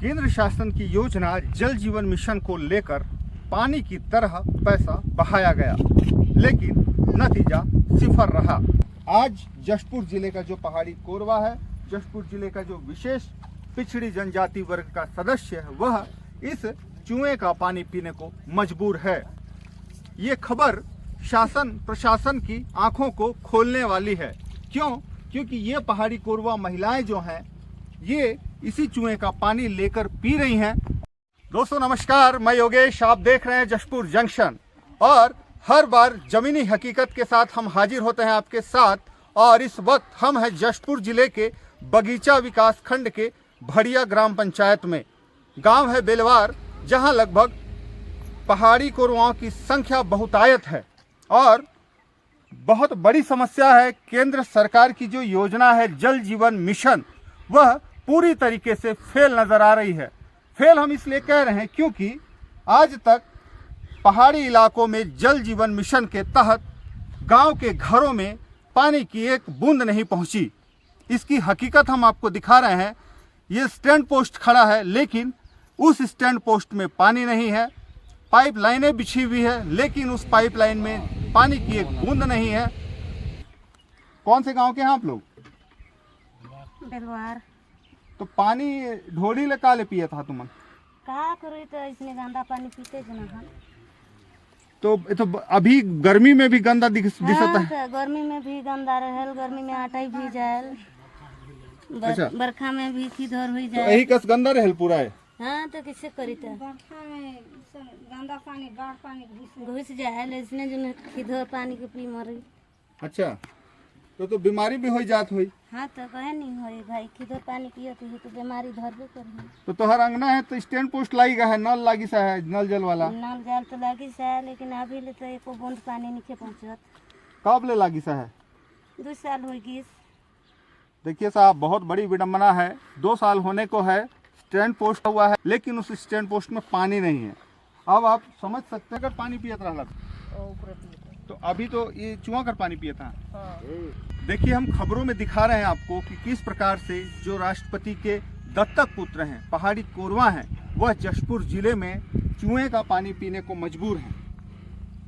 केंद्र शासन की योजना जल जीवन मिशन को लेकर पानी की तरह पैसा बहाया गया, लेकिन नतीजा सिफर रहा। आज जशपुर जिले का जो पहाड़ी कोरवा है, जशपुर जिले का जो विशेष पिछड़ी जनजाति वर्ग का सदस्य है, वह इस कुएं का पानी पीने को मजबूर है। ये खबर शासन प्रशासन की आंखों को खोलने वाली है। क्यों? क्योंकि ये पहाड़ी कोरवा महिलाएं जो हैं, ये इसी कुएं का पानी लेकर पी रही हैं। दोस्तों नमस्कार, मैं योगेश, आप देख रहे हैं जशपुर जंक्शन। और हर बार जमीनी हकीकत के साथ हम हाजिर होते हैं आपके साथ। और इस वक्त हम हैं जशपुर जिले के बगीचा विकास खंड के भड़िया ग्राम पंचायत में। गांव है बेलवार, जहां लगभग पहाड़ी कोरवाओं की संख्या बहुतायत है और बहुत बड़ी समस्या है। केंद्र सरकार की जो योजना है जल जीवन मिशन, वह पूरी तरीके से फेल नजर आ रही है। फेल हम इसलिए कह रहे हैं क्योंकि आज तक पहाड़ी इलाकों में जल जीवन मिशन के तहत गांव के घरों में पानी की एक बूंद नहीं पहुंची। इसकी हकीकत हम आपको दिखा रहे हैं। ये स्टैंड पोस्ट खड़ा है, लेकिन उस स्टैंड पोस्ट में पानी नहीं है। पाइप लाइनें बिछी हुई है, लेकिन उस पाइप लाइन में पानी की एक बूंद नहीं है। कौन से गांव के हैं आप लोग? बेलवार। तो पानी ढोड़ी ले काले पिया था तुमन? का करी तो इसने गंदा पानी पीते जना हम। तो अभी गर्मी में भी गंदा दिसता है। तो गर्मी में भी गंदा रहल, गर्मी में आटा भी जायल, अच्छा। बरखा में भी किधर हुई तो जाए। यही कस गंदा रहल पूरा है। हाँ, तो किससे करी तो बरखा में गंदा पानी, गाढ़ पानी घुस जाए, इसने जो किधर पानी के पी मरी। अच्छा, तो बीमारी भी हो जात हुई। हाँ, तो कहे नहीं होई भाई, किधर पानी पियो तो बीमारी धरबे करी। तो तोहर अंगना है तो स्टैंड पोस्ट लागी है, नल लागी सा है, नल जल वाला। नल जल तो लगी सा, लेकिन अभी ले तो एको बूंद पानी नहीं पहुँचत। कब ले लागी सा है? 2 साल हो गई। देखिए साहब, बहुत बड़ी विडम्बना है। 2 साल होने को है, स्टैंड पोस्ट हुआ है, लेकिन उस स्टैंड पोस्ट में पानी नहीं है। अब आप समझ सकते हैं, अगर पानी पियत रहा तो अभी तो ये चुआ कर पानी पिया था। देखिए, हम खबरों में दिखा रहे हैं आपको कि किस प्रकार से जो राष्ट्रपति के दत्तक पुत्र हैं, पहाड़ी कोरवा हैं, वह जशपुर जिले में कुएं का पानी पीने को मजबूर हैं।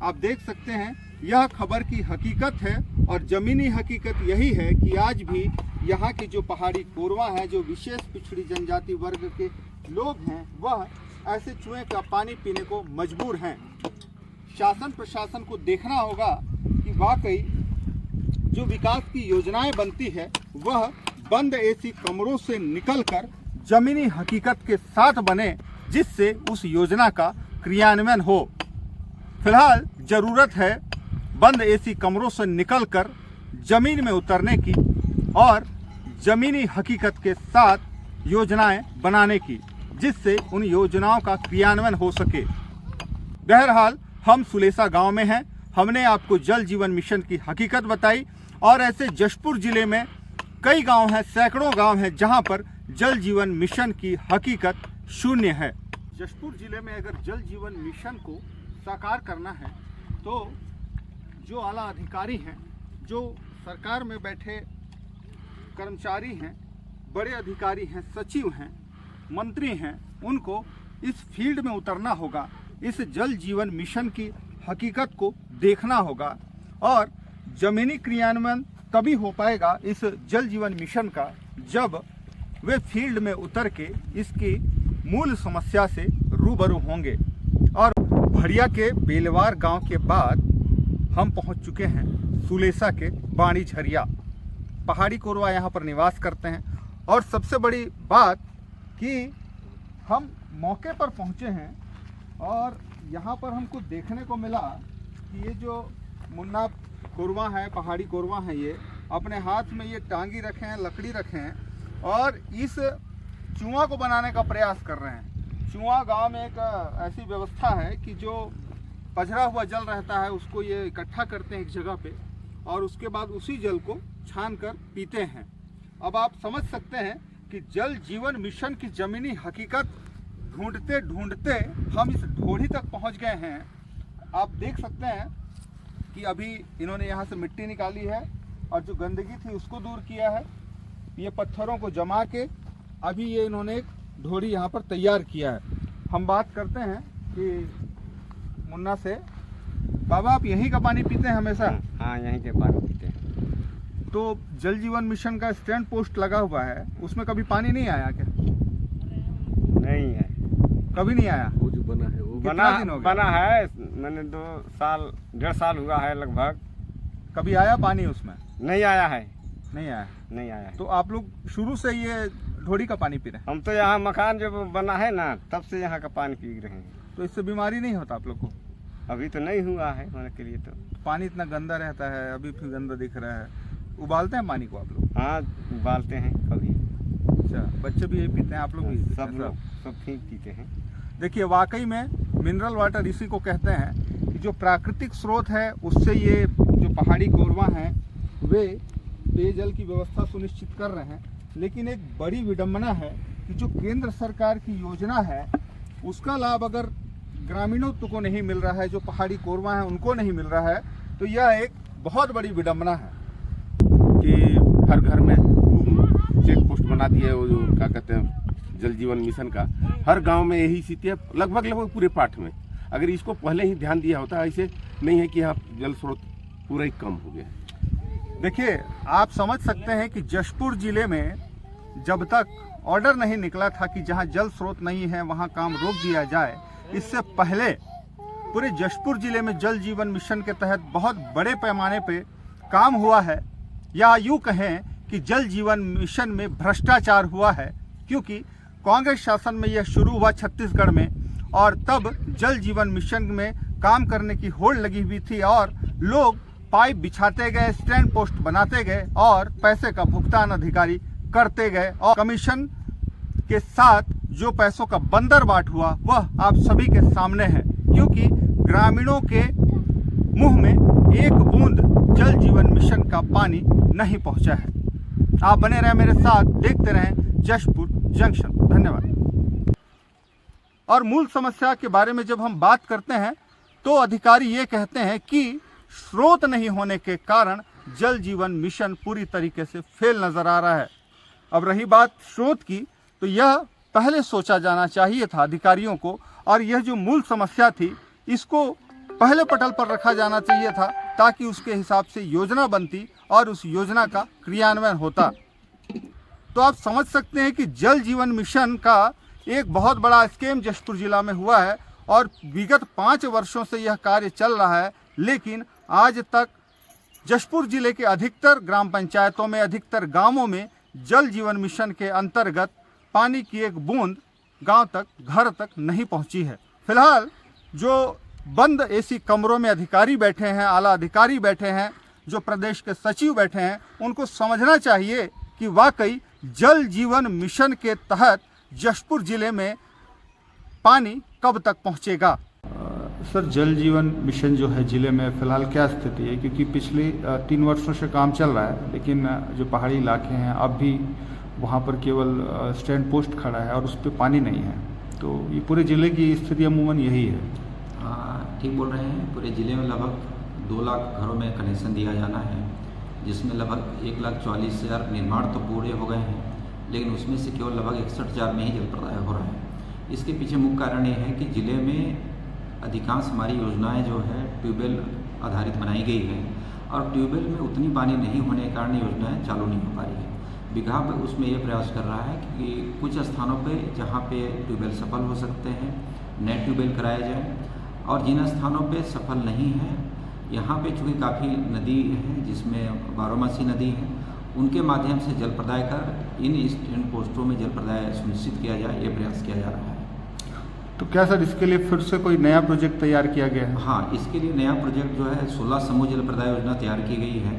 आप देख सकते हैं, यह खबर की हकीकत है। और जमीनी हकीकत यही है कि आज भी यहाँ के जो पहाड़ी कोरवा हैं, जो विशेष पिछड़ी जनजाति वर्ग के लोग हैं, वह ऐसे कुएं का पानी पीने को मजबूर हैं। शासन प्रशासन को देखना होगा कि वाकई जो विकास की योजनाएं बनती है, वह बंद एसी कमरों से निकलकर जमीनी हकीकत के साथ बने, जिससे उस योजना का क्रियान्वयन हो। फिलहाल जरूरत है बंद एसी कमरों से निकलकर जमीन में उतरने की और जमीनी हकीकत के साथ योजनाएं बनाने की, जिससे उन योजनाओं का क्रियान्वयन हो सके। बहरहाल हम सुलेसा गांव में हैं। हमने आपको जल जीवन मिशन की हकीकत बताई। और ऐसे जशपुर जिले में कई गांव हैं, सैकड़ों गांव हैं, जहां पर जल जीवन मिशन की हकीकत शून्य है। जशपुर जिले में अगर जल जीवन मिशन को साकार करना है, तो जो आला अधिकारी हैं, जो सरकार में बैठे कर्मचारी हैं, बड़े अधिकारी हैं, सचिव हैं, मंत्री हैं, उनको इस फील्ड में उतरना होगा। इस जल जीवन मिशन की हकीकत को देखना होगा और जमीनी क्रियान्वयन तभी हो पाएगा इस जल जीवन मिशन का, जब वे फील्ड में उतर के इसकी मूल समस्या से रूबरू होंगे। और भड़िया के बेलवार गांव के बाद हम पहुंच चुके हैं सुलेसा के बाणी झरिया। पहाड़ी कोरवा यहाँ पर निवास करते हैं। और सबसे बड़ी बात कि हम मौके पर पहुँचे हैं और यहाँ पर हमको देखने को मिला कि ये जो मुन्ना कोरवा है, पहाड़ी कोरवा है, ये अपने हाथ में ये टांगी रखे हैं, लकड़ी रखे हैं और इस चुआ को बनाने का प्रयास कर रहे हैं। चुआ गांव में एक ऐसी व्यवस्था है कि जो पझरा हुआ जल रहता है, उसको ये इकट्ठा करते हैं एक जगह पे और उसके बाद उसी जल को छान कर पीते हैं। अब आप समझ सकते हैं कि जल जीवन मिशन की जमीनी हकीकत ढूंढते ढूंढते हम इस ढोड़ी तक पहुंच गए हैं। आप देख सकते हैं कि अभी इन्होंने यहाँ से मिट्टी निकाली है और जो गंदगी थी उसको दूर किया है। ये पत्थरों को जमा के अभी ये इन्होंने एक ढोरी यहाँ पर तैयार किया है। हम बात करते हैं कि मुन्ना से, बाबा आप यहीं का पानी पीते हैं हमेशा? हाँ, यहीं के पानी पीते हैं। तो जल जीवन मिशन का स्टैंड पोस्ट लगा हुआ है, उसमें कभी पानी नहीं आया क्या? नहीं है, कभी नहीं आया? वो जो बना है वो कितना दिन हो गया? बना है, मैंने 2 साल 1.5 साल हुआ है लगभग। कभी आया पानी उसमें? नहीं आया है, नहीं आया। नहीं आया है। तो आप लोग शुरू से ये ढोरी का पानी पी रहे हैं? हम तो यहाँ मकान जब बना है ना, तब से यहाँ का पानी पी रहे हैं। तो इससे बीमारी नहीं होता आप लोग को? अभी तो नहीं हुआ है होने के लिए। तो पानी इतना गंदा रहता है, अभी फिर गंदा दिख रहा है। उबालते हैं पानी को आप लोग? हाँ, उबालते हैं कभी। अच्छा, बच्चे भी यही पीते हैं, आप लोग भी पीते हैं? सब लोग सब ठीक पीते हैं। देखिए, वाकई में मिनरल वाटर इसी को कहते हैं कि जो प्राकृतिक स्रोत है उससे ये जो पहाड़ी कोरवा हैं वे पेयजल की व्यवस्था सुनिश्चित कर रहे हैं। लेकिन एक बड़ी विडंबना है कि जो केंद्र सरकार की योजना है उसका लाभ अगर ग्रामीणों को नहीं मिल रहा है, जो पहाड़ी कोरवा हैं उनको नहीं मिल रहा है, तो यह एक बहुत बड़ी विडंबना है। कि हर घर में चेक पोस्ट बना दिया है, वो जो क्या कहते हैं जल जीवन मिशन का। हर गांव में यही स्थिति है, लगभग पूरे पाठ में। अगर इसको पहले ही ध्यान दिया होता, ऐसे नहीं है कि यहाँ जल स्रोत पूरा ही कम हो गया है। देखिए, आप समझ सकते हैं कि जशपुर जिले में जब तक ऑर्डर नहीं निकला था कि जहां जल स्रोत नहीं है वहां काम रोक दिया जाए, इससे पहले पूरे जशपुर जिले में जल जीवन मिशन के तहत बहुत बड़े पैमाने पे काम हुआ है। या यूँ कहें कि जल जीवन मिशन में भ्रष्टाचार हुआ है, क्योंकि कांग्रेस शासन में यह शुरू हुआ छत्तीसगढ़ में, और तब जल जीवन मिशन में काम करने की होड़ लगी हुई थी और लोग पाइप बिछाते गए, स्टैंड पोस्ट बनाते गए और पैसे का भुगतान अधिकारी करते गए, और कमीशन के साथ जो पैसों का बंदरबाट हुआ वह आप सभी के सामने है। क्योंकि ग्रामीणों के मुंह में एक बूंद जल जीवन मिशन का पानी नहीं पहुंचा है। आप बने रहे मेरे साथ, देखते रहें जशपुर जंक्शन। धन्यवाद। और मूल समस्या के बारे में जब हम बात करते हैं तो अधिकारी ये कहते हैं कि स्रोत नहीं होने के कारण जल जीवन मिशन पूरी तरीके से फेल नजर आ रहा है। अब रही बात स्रोत की, तो यह पहले सोचा जाना चाहिए था अधिकारियों को, और यह जो मूल समस्या थी इसको पहले पटल पर रखा जाना चाहिए था, ताकि उसके हिसाब से योजना बनती और उस योजना का क्रियान्वयन होता। तो आप समझ सकते हैं कि जल जीवन मिशन का एक बहुत बड़ा स्कीम जशपुर जिला में हुआ है और विगत 5 वर्षों से यह कार्य चल रहा है, लेकिन आज तक जशपुर जिले के अधिकतर ग्राम पंचायतों में, अधिकतर गांवों में जल जीवन मिशन के अंतर्गत पानी की एक बूंद गांव तक, घर तक नहीं पहुंची है। फिलहाल जो बंद एसी कमरों में अधिकारी बैठे हैं, आला अधिकारी बैठे हैं, जो प्रदेश के सचिव बैठे हैं, उनको समझना चाहिए कि वाकई जल जीवन मिशन के तहत जशपुर जिले में पानी कब तक पहुंचेगा। सर, जल जीवन मिशन जो है जिले में फिलहाल क्या स्थिति है? क्योंकि पिछले 3 वर्षों से काम चल रहा है, लेकिन जो पहाड़ी इलाके हैं अब भी वहाँ पर केवल स्टैंड पोस्ट खड़ा है और उस पर पानी नहीं है। तो ये पूरे ज़िले की स्थिति अमूमन यही है। ठीक बोल रहे हैं। पूरे ज़िले में लगभग 2 लाख घरों में कनेक्शन दिया जाना है, जिसमें लगभग 1,40,000 निर्माण तो पूरे हो गए हैं, लेकिन उसमें से केवल लगभग 61,000 में ही जल प्रदाय हो रहा है। इसके पीछे मुख्य कारण ये है कि ज़िले में अधिकांश हमारी योजनाएं जो है ट्यूबवेल आधारित बनाई गई है, और ट्यूबवेल में उतनी पानी नहीं होने के कारण योजनाएं चालू नहीं हो पा रही है। विभाग उसमें ये प्रयास कर रहा है कि कुछ स्थानों पे जहाँ पे ट्यूबवेल सफल हो सकते हैं नए ट्यूबवेल कराया जाए, और जिन स्थानों पे सफल नहीं है, यहाँ पे चूँकि काफ़ी नदी है जिसमें बारहमासी नदी है, उनके माध्यम से जल प्रदाय कर इन स्टैंड पोस्टों में जल प्रदाय सुनिश्चित किया जाए, ये प्रयास किया जा रहा है। तो क्या सर इसके लिए फिर से कोई नया प्रोजेक्ट तैयार किया गया है? हाँ, इसके लिए नया प्रोजेक्ट जो है 16 समूह जल प्रदाय योजना तैयार की गई है,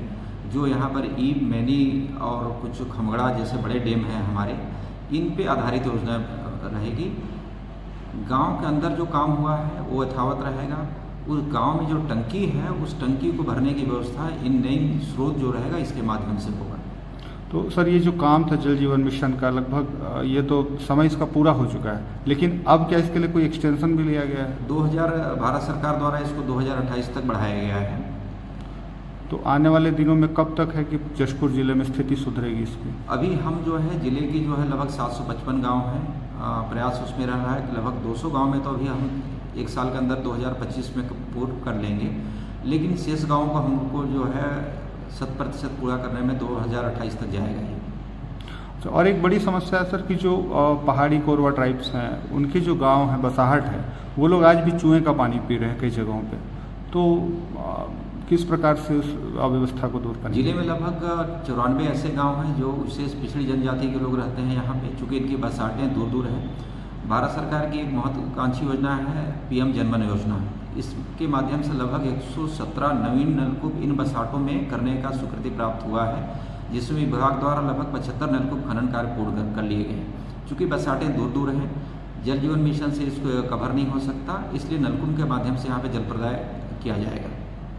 जो यहाँ पर ईब, मैनी और कुछ खमगड़ा जैसे बड़े डैम हैं हमारे, इन पे आधारित योजना रहेगी। गांव के अंदर जो काम हुआ है वो यथावत रहेगा। उस गांव में जो टंकी है उस टंकी को भरने की व्यवस्था इन नई स्रोत जो रहेगा इसके माध्यम से होगा। तो सर ये जो काम था जल जीवन मिशन का, लगभग ये तो समय इसका पूरा हो चुका है, लेकिन अब क्या इसके लिए कोई एक्सटेंशन भी लिया गया है? 2000 भारत सरकार द्वारा इसको 2028 तक बढ़ाया गया है। तो आने वाले दिनों में कब तक है कि जशपुर जिले में स्थिति सुधरेगी इसकी? अभी हम जो है जिले की जो है लगभग 755 गांव हैं प्रयास उसमें रह रहा है कि लगभग 200 गांव में तो अभी हम एक साल के अंदर 2025 में पूर्ण कर लेंगे, लेकिन शेष गाँव को हमको जो है 100% पूरा करने में 2028 तक जाएगा ये। और एक बड़ी समस्या है सर कि जो पहाड़ी कोरवा ट्राइब्स हैं, उनके जो गांव हैं, बसाहट है, वो लोग आज भी चूहे का पानी पी रहे हैं कई जगहों पे। तो किस प्रकार से उस अव्यवस्था को दूर करें? जिले में लगभग 94 ऐसे गांव हैं जो विशेष पिछड़ी जनजाति के लोग रहते हैं यहाँ पे, चूँकि इनकी बसाहटें दूर दूर हैं। भारत सरकार की एक महत्वाकांक्षी योजना है PM जनमन योजना। इसके माध्यम से लगभग 117 नवीन नलकूप इन बसाहटों में करने का स्वीकृति प्राप्त हुआ है, जिसमें विभाग द्वारा लगभग 75 नलकूप खनन कार्य पूर्ण कर लिए गए हैं। चूँकि बसाहटें दूर दूर हैं, जल जीवन मिशन से इसको कवर नहीं हो सकता, इसलिए नलकूप के माध्यम से यहाँ पे जल प्रदाय किया जाएगा।